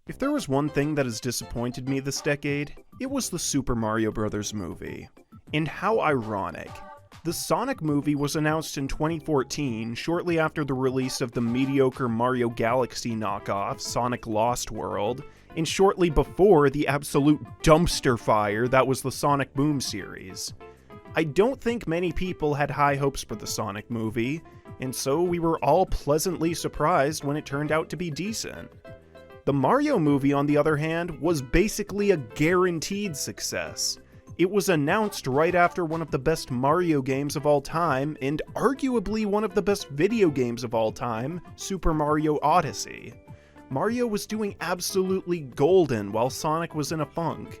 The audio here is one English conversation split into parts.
If there was one thing that has disappointed me this decade, it was the Super Mario Bros. Movie. And how ironic. The Sonic movie was announced in 2014, shortly after the release of the mediocre Mario Galaxy knockoff, Sonic Lost World, and shortly before the absolute dumpster fire that was the Sonic Boom series. I don't think many people had high hopes for the Sonic movie, and so we were all pleasantly surprised when it turned out to be decent. The Mario movie, on the other hand, was basically a guaranteed success. It was announced right after one of the best Mario games of all time, and arguably one of the best video games of all time, Super Mario Odyssey. Mario was doing absolutely golden while Sonic was in a funk.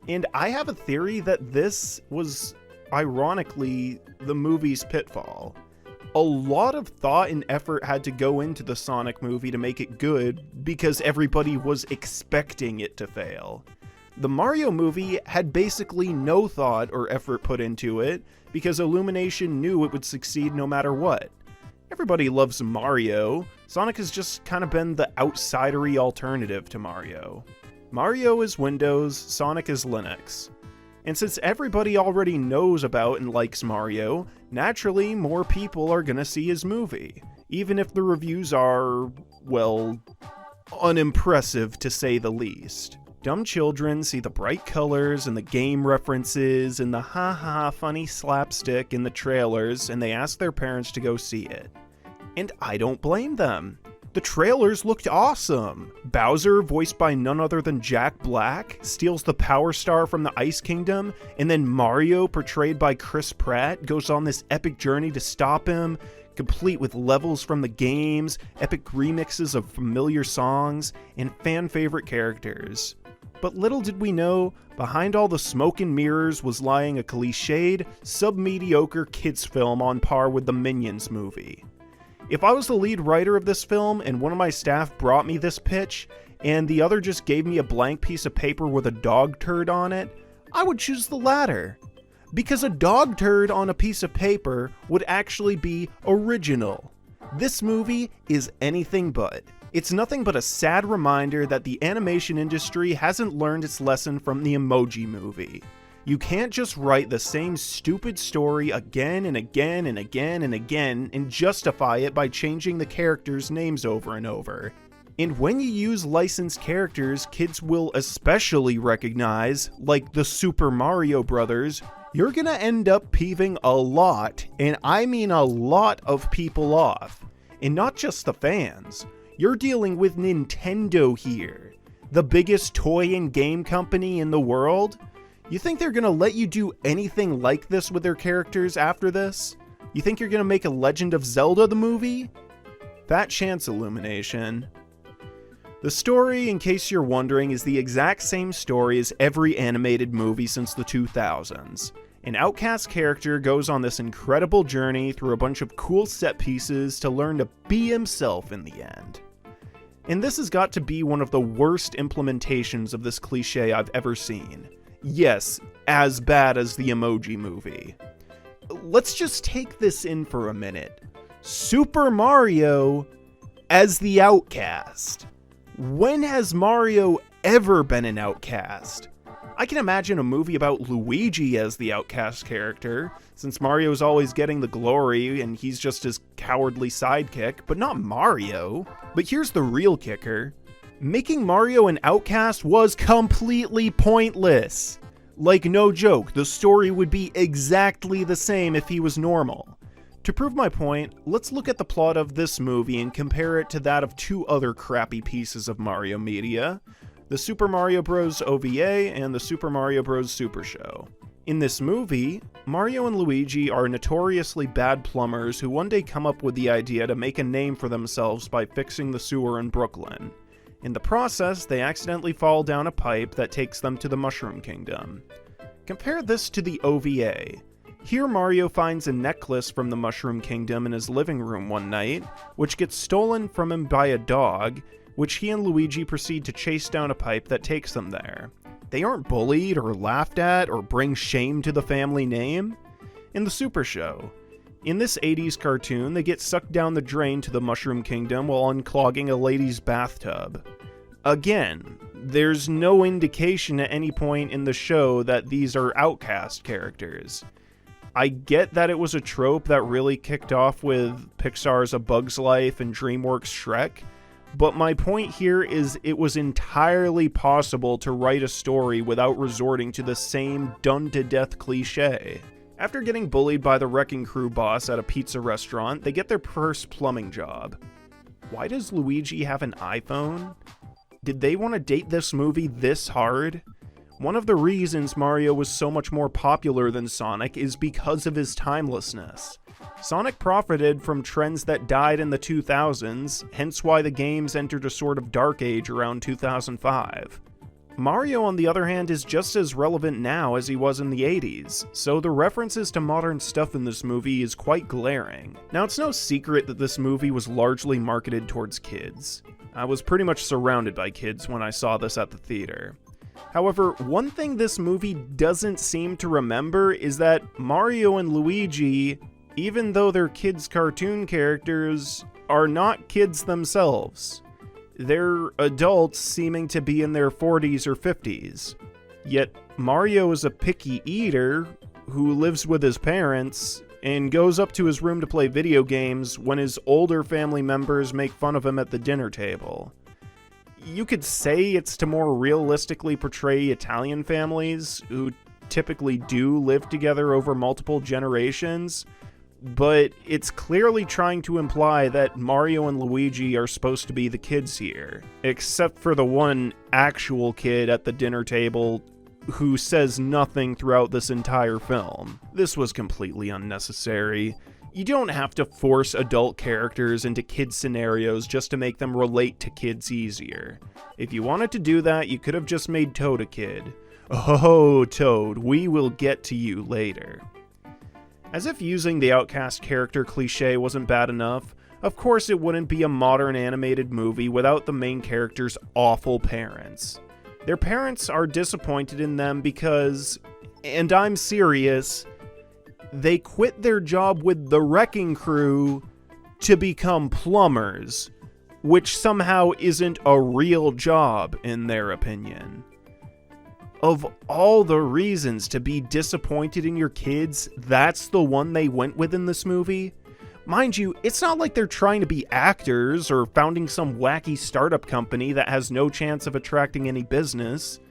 And I have a theory that this was, ironically, the movie's pitfall. A lot of thought and effort had to go into the Sonic movie to make it good because everybody was expecting it to fail. The Mario movie had basically no thought or effort put into it because Illumination knew it would succeed no matter what. Everybody loves Mario. Sonic has just kind of been the outsidery alternative to Mario. Mario is Windows, Sonic is Linux. And since everybody already knows about and likes Mario, naturally more people are gonna see his movie, even if the reviews are, well, unimpressive to say the least. Dumb children see the bright colors and the game references and the ha-ha funny slapstick in the trailers, and they ask their parents to go see it. And I don't blame them. The trailers looked awesome. Bowser, voiced by none other than Jack Black, steals the Power Star from the Ice Kingdom, and then Mario, portrayed by Chris Pratt, goes on this epic journey to stop him, complete with levels from the games, epic remixes of familiar songs, and fan-favorite characters. But little did we know, behind all the smoke and mirrors was lying a cliched, sub-mediocre kids film on par with the Minions movie. If I was the lead writer of this film and one of my staff brought me this pitch, and the other just gave me a blank piece of paper with a dog turd on it, I would choose the latter. Because a dog turd on a piece of paper would actually be original. This movie is anything but. It's nothing but a sad reminder that the animation industry hasn't learned its lesson from the Emoji Movie. You can't just write the same stupid story again and again and again and again and justify it by changing the characters' names over and over. And when you use licensed characters kids will especially recognize, like the Super Mario Brothers, you're gonna end up peeving a lot, and I mean a lot of people off. And not just the fans. You're dealing with Nintendo here, the biggest toy and game company in the world. You think they're gonna let you do anything like this with their characters after this? You think you're gonna make a Legend of Zelda the movie? Fat chance, Illumination. The story, in case you're wondering, is the exact same story as every animated movie since the 2000s. An outcast character goes on this incredible journey through a bunch of cool set pieces to learn to be himself in the end. And this has got to be one of the worst implementations of this cliche I've ever seen. Yes, as bad as the Emoji Movie. Let's just take this in for a minute. Super Mario as the outcast. When has Mario ever been an outcast? I can imagine a movie about Luigi as the outcast character, since Mario's always getting the glory and he's just his cowardly sidekick, but not Mario. But here's the real kicker. Making Mario an outcast was completely pointless. Like, no joke, the story would be exactly the same if he was normal. To prove my point, let's look at the plot of this movie and compare it to that of two other crappy pieces of Mario media, the Super Mario Bros. OVA and the Super Mario Bros. Super Show. In this movie, Mario and Luigi are notoriously bad plumbers who one day come up with the idea to make a name for themselves by fixing the sewer in Brooklyn. In the process, they accidentally fall down a pipe that takes them to the Mushroom Kingdom. Compare this to the OVA. Here Mario finds a necklace from the Mushroom Kingdom in his living room one night, which gets stolen from him by a dog, which he and Luigi proceed to chase down a pipe that takes them there. They aren't bullied or laughed at or bring shame to the family name. In the Super Show, in this 80s cartoon, they get sucked down the drain to the Mushroom Kingdom while unclogging a lady's bathtub. Again, there's no indication at any point in the show that these are outcast characters. I get that it was a trope that really kicked off with Pixar's A Bug's Life and DreamWorks' Shrek, but my point here is it was entirely possible to write a story without resorting to the same done-to-death cliche. After getting bullied by the Wrecking Crew boss at a pizza restaurant, they get their first plumbing job. Why does Luigi have an iPhone? Did they want to date this movie this hard? One of the reasons Mario was so much more popular than Sonic is because of his timelessness. Sonic profited from trends that died in the 2000s, hence why the games entered a sort of dark age around 2005. Mario, on the other hand, is just as relevant now as he was in the 80s, so the references to modern stuff in this movie is quite glaring. Now, it's no secret that this movie was largely marketed towards kids. I was pretty much surrounded by kids when I saw this at the theater. However, one thing this movie doesn't seem to remember is that Mario and Luigi, even though they're kids' cartoon characters, are not kids themselves. They're adults seeming to be in their 40s or 50s. Yet Mario is a picky eater who lives with his parents and goes up to his room to play video games when his older family members make fun of him at the dinner table. You could say it's to more realistically portray Italian families, who typically do live together over multiple generations, but it's clearly trying to imply that Mario and Luigi are supposed to be the kids here, except for the one actual kid at the dinner table who says nothing throughout this entire film. This was completely unnecessary. You don't have to force adult characters into kid scenarios just to make them relate to kids easier. If you wanted to do that, you could have just made Toad a kid. Oh, Toad, we will get to you later. As if using the outcast character cliche wasn't bad enough, of course it wouldn't be a modern animated movie without the main character's awful parents. Their parents are disappointed in them because, and I'm serious, they quit their job with the Wrecking Crew to become plumbers, which somehow isn't a real job in their opinion. Of all the reasons to be disappointed in your kids, that's the one they went with in this movie? Mind you, it's not like they're trying to be actors or founding some wacky startup company that has no chance of attracting any business.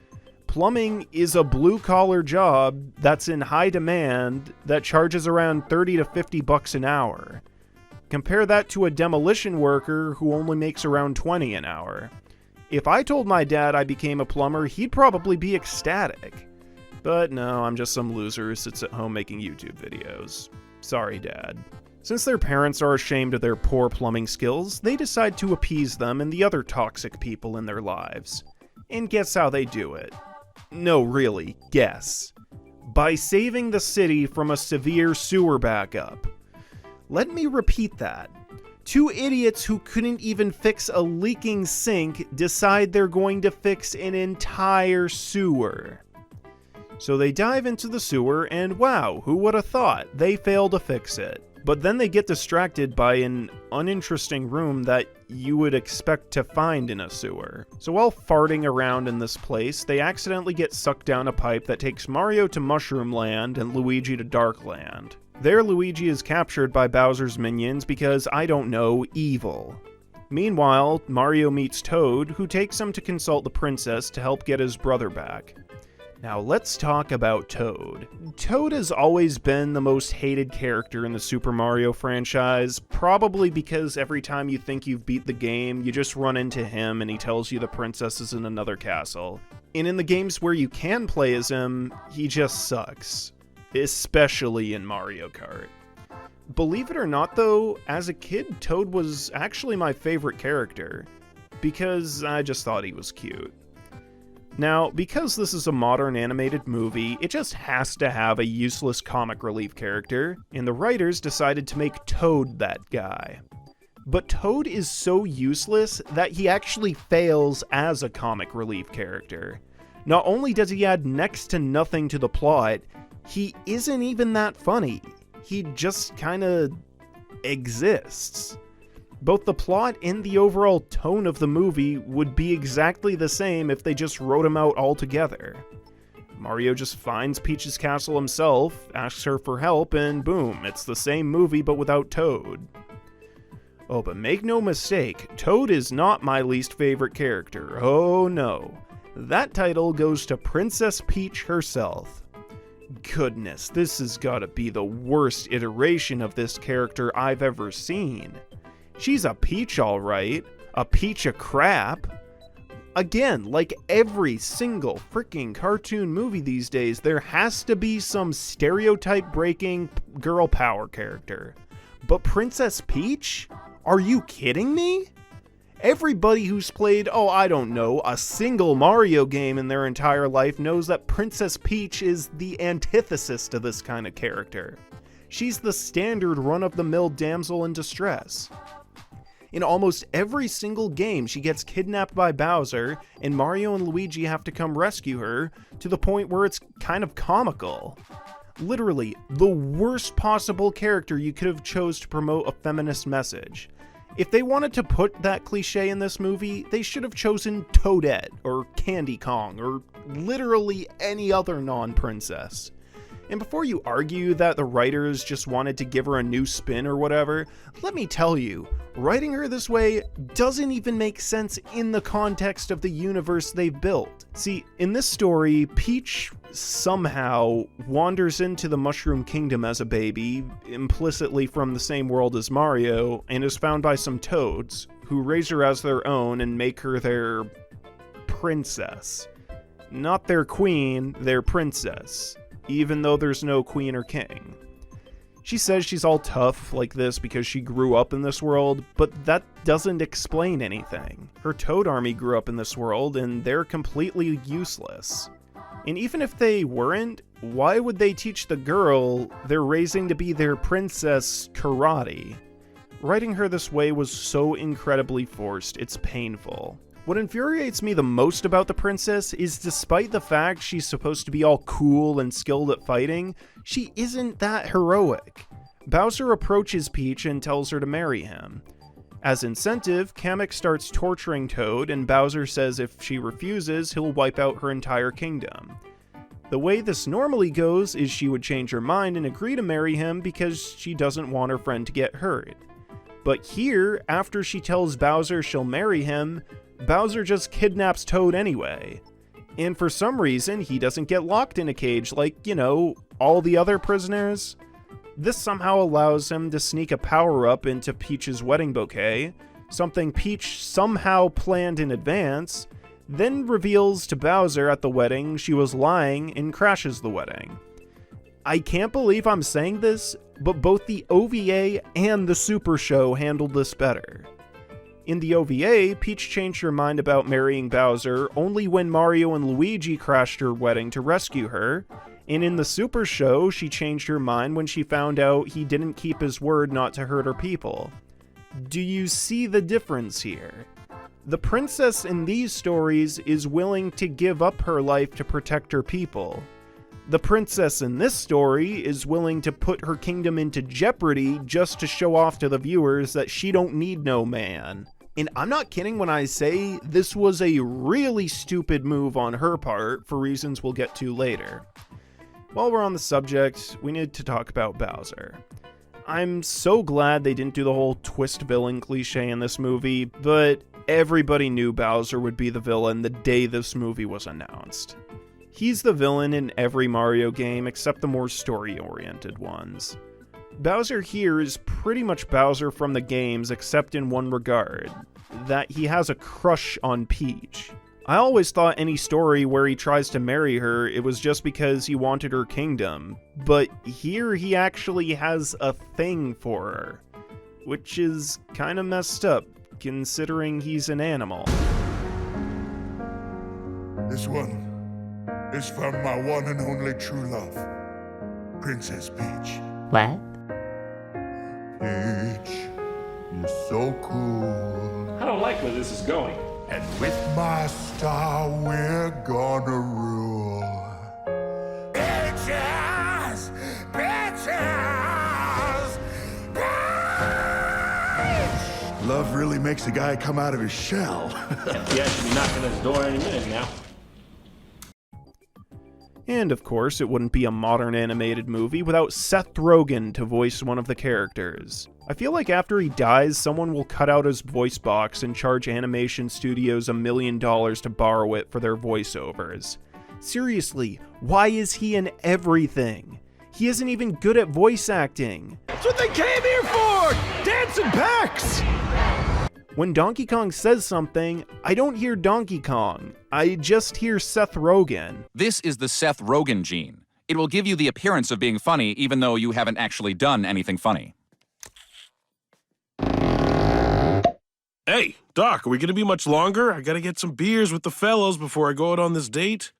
Plumbing is a blue-collar job that's in high demand that charges around $30 to $50 an hour. Compare that to a demolition worker who only makes around $20 an hour. If I told my dad I became a plumber, he'd probably be ecstatic. But no, I'm just some loser who sits at home making YouTube videos. Sorry, Dad. Since their parents are ashamed of their poor plumbing skills, they decide to appease them and the other toxic people in their lives. And guess how they do it? No, really, guess. By saving the city from a severe sewer backup. Let me repeat that. Two idiots who couldn't even fix a leaking sink decide they're going to fix an entire sewer. So they dive into the sewer and wow, who would have thought? They fail to fix it. But then they get distracted by an uninteresting room that you would expect to find in a sewer. So while farting around in this place, they accidentally get sucked down a pipe that takes Mario to Mushroom Land and Luigi to Dark Land. There, Luigi is captured by Bowser's minions because, I don't know, evil. Meanwhile, Mario meets Toad, who takes him to consult the princess to help get his brother back. Now let's talk about Toad. Toad has always been the most hated character in the Super Mario franchise, probably because every time you think you've beat the game, you just run into him and he tells you the princess is in another castle. And in the games where you can play as him, he just sucks. Especially in Mario Kart. Believe it or not though, as a kid, Toad was actually my favorite character, because I just thought he was cute. Now, because this is a modern animated movie, it just has to have a useless comic relief character, and the writers decided to make Toad that guy. But Toad is so useless that he actually fails as a comic relief character. Not only does he add next to nothing to the plot, he isn't even that funny. He just kinda exists. Both the plot and the overall tone of the movie would be exactly the same if they just wrote them out all together. Mario just finds Peach's castle himself, asks her for help, and boom, it's the same movie but without Toad. Oh, but make no mistake, Toad is not my least favorite character. Oh no. That title goes to Princess Peach herself. Goodness, this has gotta be the worst iteration of this character I've ever seen. She's a peach alright, a peach of crap. Again, like every single freaking cartoon movie these days, there has to be some stereotype-breaking girl power character. But Princess Peach? Are you kidding me? Everybody who's played, I don't know, a single Mario game in their entire life knows that Princess Peach is the antithesis to this kind of character. She's the standard run-of-the-mill damsel in distress. In almost every single game, she gets kidnapped by Bowser, and Mario and Luigi have to come rescue her, to the point where it's kind of comical. Literally, the worst possible character you could have chose to promote a feminist message. If they wanted to put that cliche in this movie, they should have chosen Toadette, or Candy Kong, or literally any other non-princess. And before you argue that the writers just wanted to give her a new spin or whatever, let me tell you, writing her this way doesn't even make sense in the context of the universe they've built. See, in this story, Peach somehow wanders into the Mushroom Kingdom as a baby, implicitly from the same world as Mario, and is found by some toads, who raise her as their own and make her their princess. Not their queen, their princess. Even though there's no queen or king. She says she's all tough like this because she grew up in this world, but that doesn't explain anything. Her Toad army grew up in this world, and they're completely useless. And even if they weren't, why would they teach the girl they're raising to be their princess karate? Writing her this way was so incredibly forced, it's painful. What infuriates me the most about the princess is despite the fact she's supposed to be all cool and skilled at fighting, she isn't that heroic. Bowser approaches Peach and tells her to marry him. As incentive, Kamek starts torturing Toad, and Bowser says if she refuses, he'll wipe out her entire kingdom. The way this normally goes is she would change her mind and agree to marry him because she doesn't want her friend to get hurt. But here, after she tells Bowser she'll marry him, Bowser just kidnaps Toad anyway. And for some reason, he doesn't get locked in a cage like, all the other prisoners. This somehow allows him to sneak a power-up into Peach's wedding bouquet, something Peach somehow planned in advance, then reveals to Bowser at the wedding she was lying and crashes the wedding. I can't believe I'm saying this, but both the OVA and the Super Show handled this better. In the OVA, Peach changed her mind about marrying Bowser only when Mario and Luigi crashed her wedding to rescue her, and in the Super Show, she changed her mind when she found out he didn't keep his word not to hurt her people. Do you see the difference here? The princess in these stories is willing to give up her life to protect her people. The princess in this story is willing to put her kingdom into jeopardy just to show off to the viewers that she don't need no man. And I'm not kidding when I say this was a really stupid move on her part for reasons we'll get to later. While we're on the subject, we need to talk about Bowser. I'm so glad they didn't do the whole twist villain cliche in this movie, but everybody knew Bowser would be the villain the day this movie was announced. He's the villain in every Mario game except the more story-oriented ones. Bowser here is pretty much Bowser from the games except in one regard, that he has a crush on Peach. I always thought any story where he tries to marry her, it was just because he wanted her kingdom, but here he actually has a thing for her, which is kinda messed up, considering he's an animal. This one is from my one and only true love, Princess Peach. What? Peach, you're so cool. I don't like where this is going. And with my star, we're gonna rule. Bitches! Bitches! Bitch! really makes a guy come out of his shell. He should be knocking at his door any minute now. And of course, it wouldn't be a modern animated movie without Seth Rogen to voice one of the characters. I feel like after he dies, someone will cut out his voice box and charge animation studios $1 million to borrow it for their voiceovers. Seriously, why is he in everything? He isn't even good at voice acting. That's what they came here for! Dancing packs! When Donkey Kong says something, I don't hear Donkey Kong. I just hear Seth Rogen. This is the Seth Rogen gene. It will give you the appearance of being funny even though you haven't actually done anything funny. Hey, Doc, are we gonna be much longer? I gotta get some beers with the fellows before I go out on this date.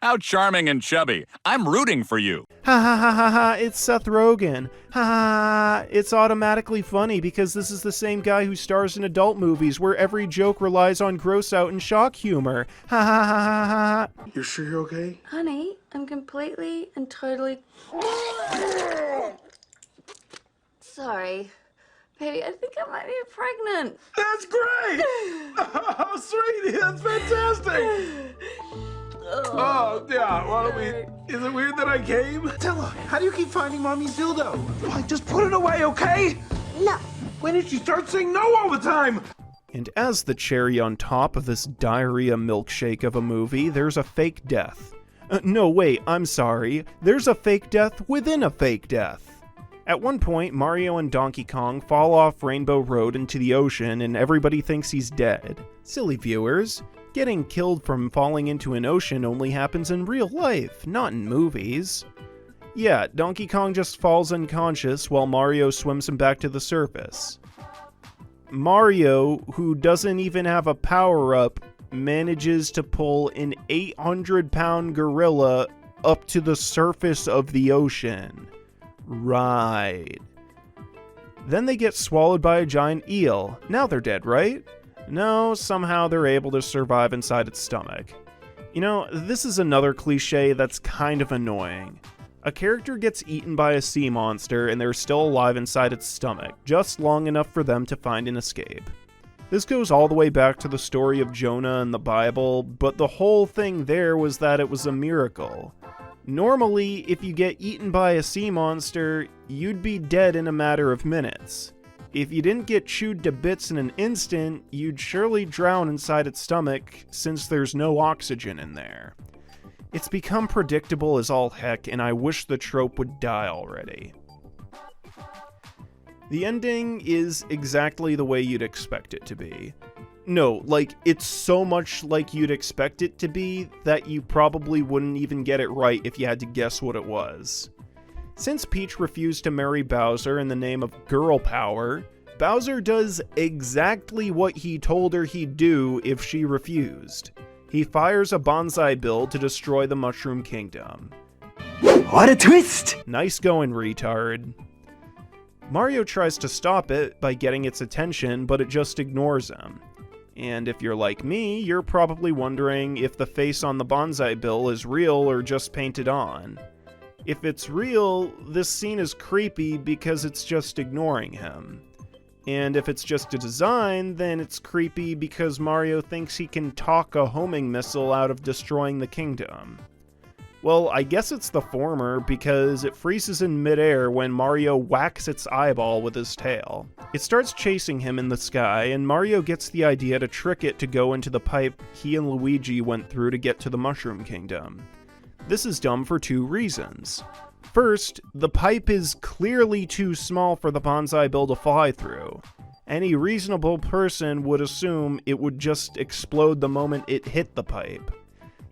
How charming and chubby. I'm rooting for you. Ha ha ha ha ha, it's Seth Rogen. Ha ha ha, it's automatically funny because this is the same guy who stars in adult movies where every joke relies on gross out and shock humor. Ha ha ha ha ha. You sure you're okay? Honey, I'm completely and totally sorry. Baby, I think I might be pregnant. That's great! Oh, sweetie, that's fantastic! Oh, yeah, why don't we... Is it weird that I came? Tell her, how do you keep finding Mommy's dildo? Why, just put it away, okay? No. When did she start saying no all the time? And as the cherry on top of this diarrhea milkshake of a movie, there's a fake death. No, wait, I'm sorry. There's a fake death within a fake death. At one point, Mario and Donkey Kong fall off Rainbow Road into the ocean and everybody thinks he's dead. Silly viewers, getting killed from falling into an ocean only happens in real life, not in movies. Yeah, Donkey Kong just falls unconscious while Mario swims him back to the surface. Mario, who doesn't even have a power-up, manages to pull an 800-pound gorilla up to the surface of the ocean. Right. Then they get swallowed by a giant eel. Now they're dead, right? No, somehow they're able to survive inside its stomach. You know, this is another cliche that's kind of annoying. A character gets eaten by a sea monster and they're still alive inside its stomach, just long enough for them to find an escape. This goes all the way back to the story of Jonah in the Bible, but the whole thing there was that it was a miracle. Normally, if you get eaten by a sea monster, you'd be dead in a matter of minutes. If you didn't get chewed to bits in an instant, you'd surely drown inside its stomach, since there's no oxygen in there. It's become predictable as all heck, and I wish the trope would die already. The ending is exactly the way you'd expect it to be. No, like, it's so much like you'd expect it to be that you probably wouldn't even get it right if you had to guess what it was. Since Peach refused to marry Bowser in the name of girl power, Bowser does exactly what he told her he'd do if she refused. He fires a bonsai bill to destroy the Mushroom Kingdom. What a twist! Nice going, retard. Mario tries to stop it by getting its attention, but it just ignores him. And if you're like me, you're probably wondering if the face on the bonsai bill is real or just painted on. If it's real, this scene is creepy because it's just ignoring him. And if it's just a design, then it's creepy because Mario thinks he can talk a homing missile out of destroying the kingdom. Well, I guess it's the former, because it freezes in midair when Mario whacks its eyeball with his tail. It starts chasing him in the sky, and Mario gets the idea to trick it to go into the pipe he and Luigi went through to get to the Mushroom Kingdom. This is dumb for two reasons. First, the pipe is clearly too small for the bonsai bill to fly through. Any reasonable person would assume it would just explode the moment it hit the pipe.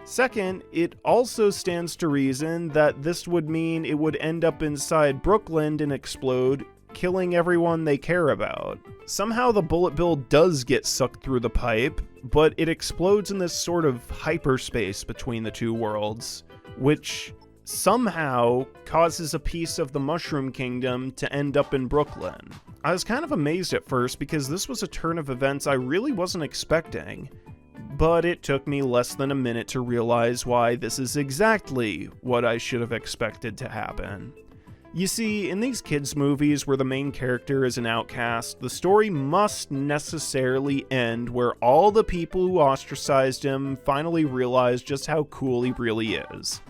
Second, it also stands to reason that this would mean it would end up inside Brooklyn and explode, killing everyone they care about. Somehow the bullet bill does get sucked through the pipe, but it explodes in this sort of hyperspace between the two worlds, which somehow causes a piece of the Mushroom Kingdom to end up in Brooklyn. I was kind of amazed at first because this was a turn of events I really wasn't expecting. But it took me less than a minute to realize why this is exactly what I should have expected to happen. You see, in these kids' movies where the main character is an outcast, the story must necessarily end where all the people who ostracized him finally realize just how cool he really is.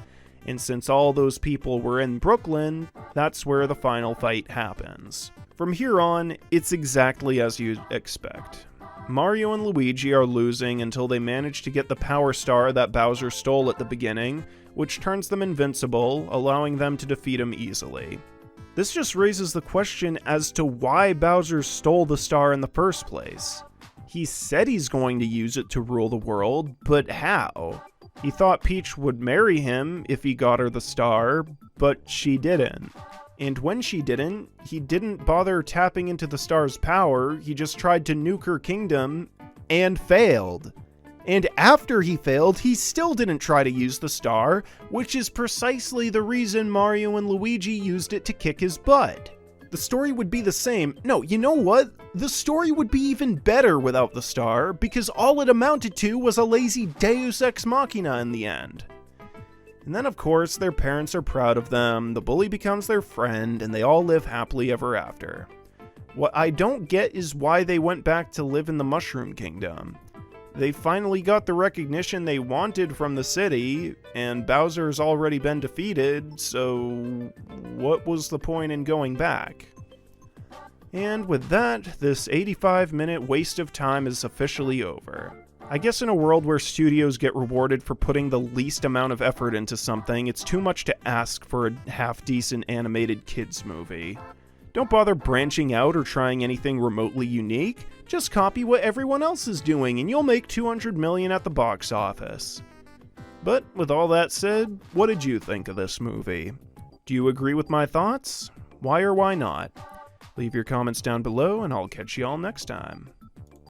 And since all those people were in Brooklyn, that's where the final fight happens. From here on, it's exactly as you'd expect. Mario and Luigi are losing until they manage to get the Power Star that Bowser stole at the beginning, which turns them invincible, allowing them to defeat him easily. This just raises the question as to why Bowser stole the star in the first place. He said he's going to use it to rule the world, but how? He thought Peach would marry him if he got her the star, but she didn't. And when she didn't, he didn't bother tapping into the star's power, he just tried to nuke her kingdom, and failed. And after he failed, he still didn't try to use the star, which is precisely the reason Mario and Luigi used it to kick his butt. The story would be the same. No, you know what? The story would be even better without the star, because all it amounted to was a lazy deus ex machina in the end. And then, of course, their parents are proud of them, the bully becomes their friend, and they all live happily ever after. What I don't get is why they went back to live in the Mushroom Kingdom. They finally got the recognition they wanted from the city, and Bowser's already been defeated, so what was the point in going back? And with that, this 85-minute waste of time is officially over. I guess in a world where studios get rewarded for putting the least amount of effort into something, it's too much to ask for a half-decent animated kids movie. Don't bother branching out or trying anything remotely unique, just copy what everyone else is doing and you'll make $200 million at the box office. But with all that said, what did you think of this movie? Do you agree with my thoughts? Why or why not? Leave your comments down below and I'll catch y'all next time.